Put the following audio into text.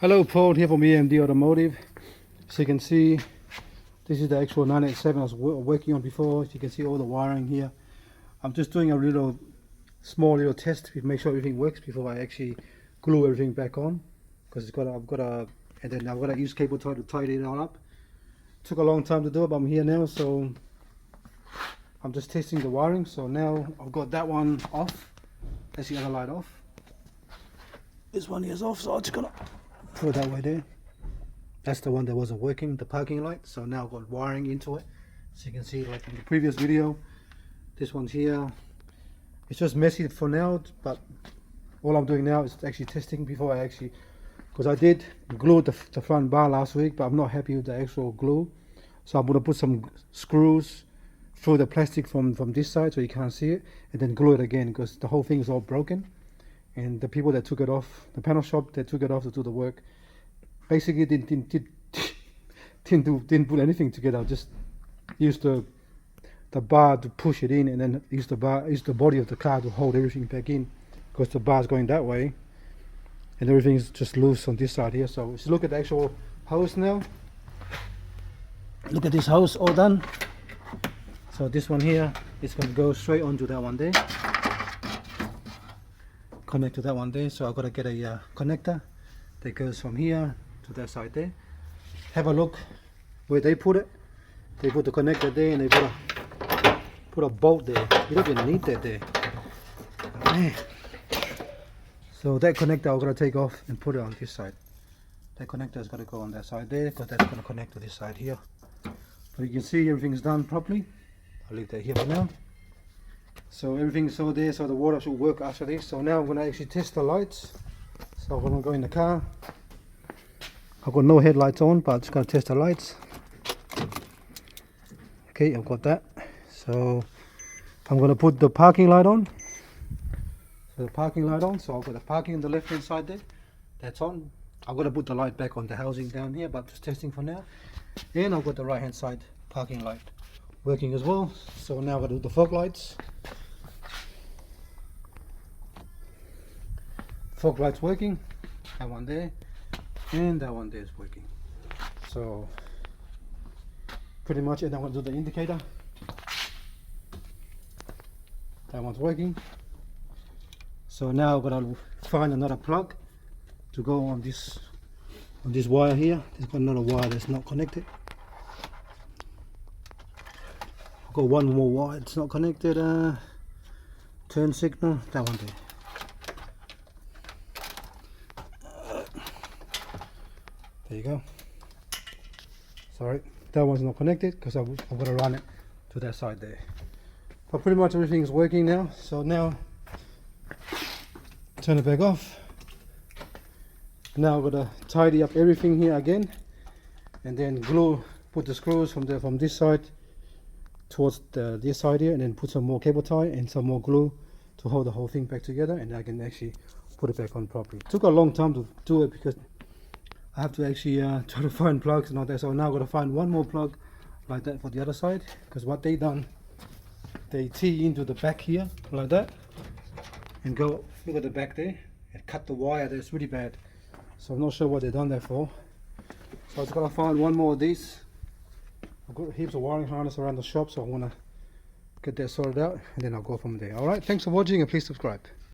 Hello, Paul here from EMD Automotive. So you can see this is the actual 987 I was working on before. So you can see all the wiring here. I'm just doing a small little test to make sure everything works before I actually glue everything back on, because I've got to use cable tie to tidy it all up. Took a long time to do it, but I'm here now, so I'm just testing the wiring. So now I've got that one off. That's the other light off. This one is off, so I'm just gonna put it that way there. That's the one that wasn't working, the parking light. So now I've got wiring into it. So you can see, like in the previous video, this one's here. It's just messy for now, but all I'm doing now is actually testing before because I did glue the front bar last week, but I'm not happy with the actual glue. So I'm going to put some screws through the plastic from this side so you can't see it, and then glue it again, because the whole thing is all broken. And the people that took it off, the panel shop that took it off to do the work, basically didn't put anything together. Just used the bar to push it in, and then use the body of the car to hold everything back in, because the bar is going that way and everything is just loose on this side here. So let's look at the actual hose now. Look at this hose all done. So this one here is going to go straight onto that one there, connect to that one there. So I've got to get a connector that goes from here to that side there. Have a look where they put it. They put the connector there, and they put a bolt there. You don't even need that there. Man. So that connector I'm going to take off and put it on this side. That connector is going to go on that side there, because that's going to connect to this side here. But you can see everything's done properly. I'll leave that here for now. So everything's all there, so the water should work after this. So now I'm going to actually test the lights. So I'm going to go in the car. I've got no headlights on, but I'm just going to test the lights. Okay, I've got that. So I'm going to put the parking light on. So the parking light on. So I've got the parking on the left hand side there. That's on. I'm going to put the light back on the housing down here, but just testing for now. And I've got the right hand side parking light working as well. So now I'm going to do the fog lights. Fog lights working. That one there, and that one there is working. So pretty much, and I'm going to do the indicator. That one's working. So now I'm going to find another plug to go on this wire here. There's got another wire that's not connected. I've got one more wire that's not connected. Turn signal, that one there. There you go. Sorry, that one's not connected because I'm going to run it to that side there. But pretty much everything's working now. So now turn it back off. Now I'm going to tidy up everything here again, and then put the screws from this side towards this side here, and then put some more cable tie and some more glue to hold the whole thing back together, and I can actually put it back on properly. It took a long time to do it because I have to actually try to find plugs and all that. So now I'm going to find one more plug like that for the other side, because what they done, they tee into the back here like that and go, look at the back there, and cut the wire there. It's really bad. So I'm not sure what they done that for. So I just got to find one more of these. I've got heaps of wiring harness around the shop, so I want to get that sorted out, and then I'll go from there. Alright, thanks for watching, and please subscribe.